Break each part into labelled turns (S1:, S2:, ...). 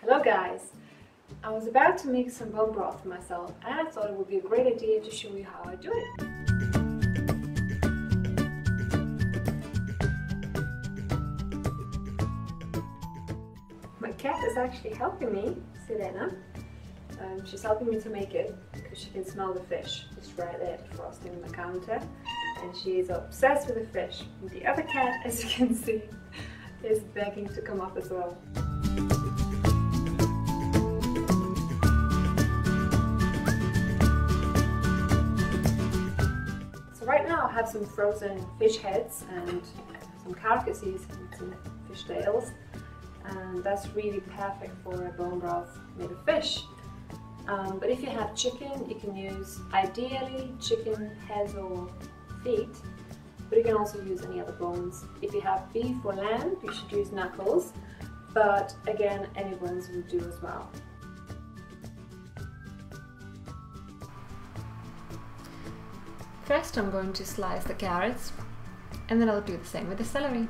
S1: Hello guys! I was about to make some bone broth for myself and I thought it would be a great idea to show you how I do it. My cat is actually helping me, Sirena. She's helping me to make it because she can smell the fish. It's right there, frosting on the counter, and she is obsessed with the fish. And the other cat, as you can see, is begging to come up as well. So right now I have some frozen fish heads and some carcasses and some fish tails, and that's really perfect for a bone broth made of fish. But if you have chicken, you can use ideally chicken heads or feet, but you can also use any other bones. If you have beef or lamb, you should use knuckles, but again, any bones will do as well. First I'm going to slice the carrots, and then I'll do the same with the celery.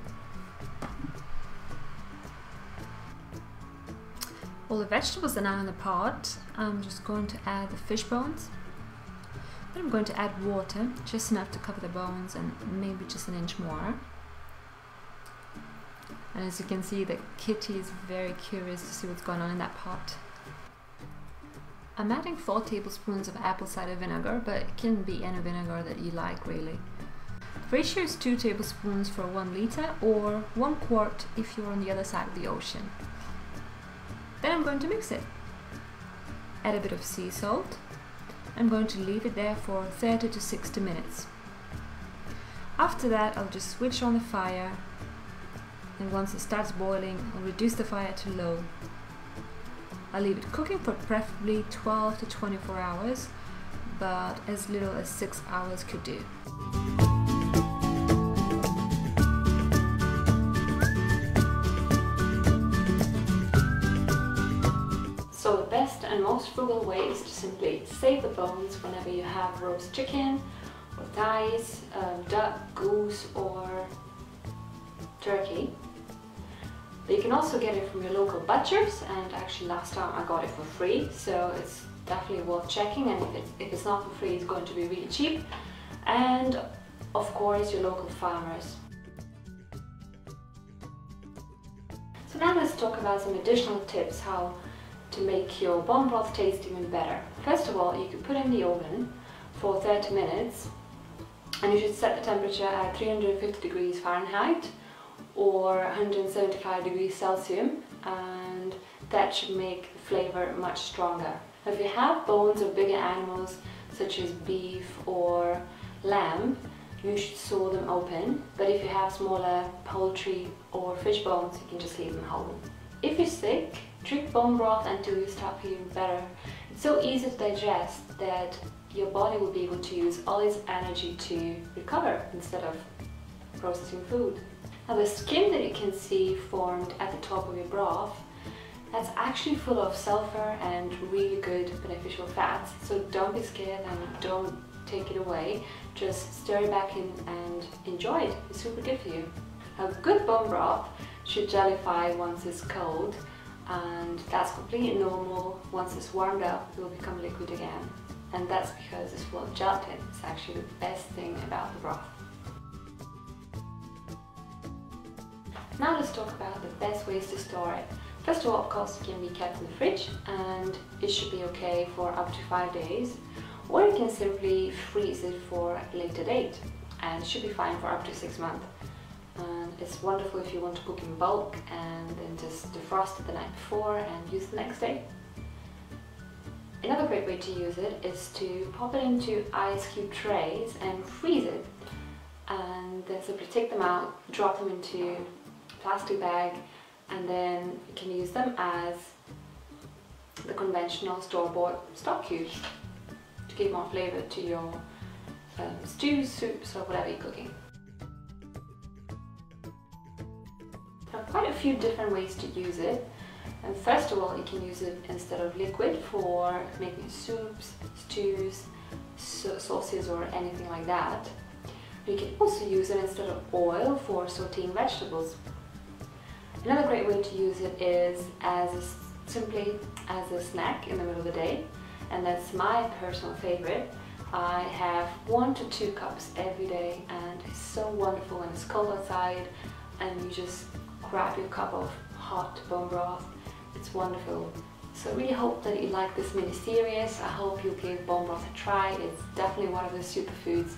S1: All the vegetables are now in the pot. I'm just going to add the fish bones. Then I'm going to add water, just enough to cover the bones and maybe just an inch more. And as you can see, the kitty is very curious to see what's going on in that pot. I'm adding 4 tablespoons of apple cider vinegar, but it can be any vinegar that you like really. The ratio is 2 tablespoons for 1 liter or 1 quart if you're on the other side of the ocean. Then I'm going to mix it. Add a bit of sea salt. I'm going to leave it there for 30 to 60 minutes. After that, I'll just switch on the fire, and once it starts boiling, I'll reduce the fire to low. I'll leave it cooking for preferably 12 to 24 hours, but as little as 6 hours could do. So the best and most frugal way is to simply save the bones whenever you have roast chicken or thighs, duck, goose or turkey. But you can also get it from your local butchers, and actually last time I got it for free, so it's definitely worth checking, and if it's not for free, it's going to be really cheap. And of course your local farmers. So now let's talk about some additional tips how to make your bone broth taste even better. First of all, you can put it in the oven for 30 minutes, and you should set the temperature at 350 degrees Fahrenheit or 175 degrees Celsius, and that should make the flavor much stronger. Now, if you have bones of bigger animals such as beef or lamb, you should saw them open, but if you have smaller poultry or fish bones, you can just leave them whole. If you're sick, drink bone broth until you start feeling better. It's so easy to digest that your body will be able to use all its energy to recover instead of processing food. Now the skin that you can see formed at the top of your broth, that's actually full of sulfur and really good beneficial fats. So don't be scared and don't take it away. Just stir it back in and enjoy it. It's super good for you. Now good bone broth should gellify once it's cold, and that's completely normal. Once it's warmed up, it will become liquid again, and that's because it's full of gelatin. It's actually the best thing about the broth. Now let's talk about the best ways to store it. First of all, of course, it can be kept in the fridge, and it should be okay for up to 5 days, or you can simply freeze it for a later date, and it should be fine for up to 6 months. And it's wonderful if you want to cook in bulk and then just defrost it the night before and use it the next day. Another great way to use it is to pop it into ice cube trays and freeze it, and then simply take them out, drop them into a plastic bag, and then you can use them as the conventional store-bought stock cubes to give more flavor to your stews, soups or whatever you're cooking. There are quite a few different ways to use it, and first of all, you can use it instead of liquid for making soups, stews, sauces or anything like that. You can also use it instead of oil for sauteing vegetables. Another great way to use it is as a simply as a snack in the middle of the day, and that's my personal favorite. I have 1 to 2 cups every day, and it's so wonderful when it's cold outside and you just grab your cup of hot bone broth. It's wonderful. So I really hope that you like this mini series. I hope you'll give bone broth a try. It's definitely one of the superfoods,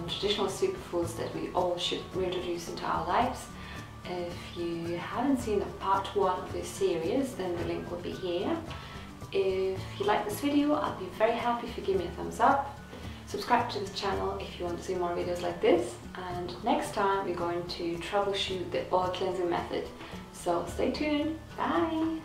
S1: traditional superfoods that we all should reintroduce into our lives. If you haven't seen the part 1 of this series, then the link will be here. If you like this video, I'll be very happy if you give me a thumbs up. Subscribe to this channel if you want to see more videos like this. And next time we're going to troubleshoot the oil cleansing method. So stay tuned. Bye!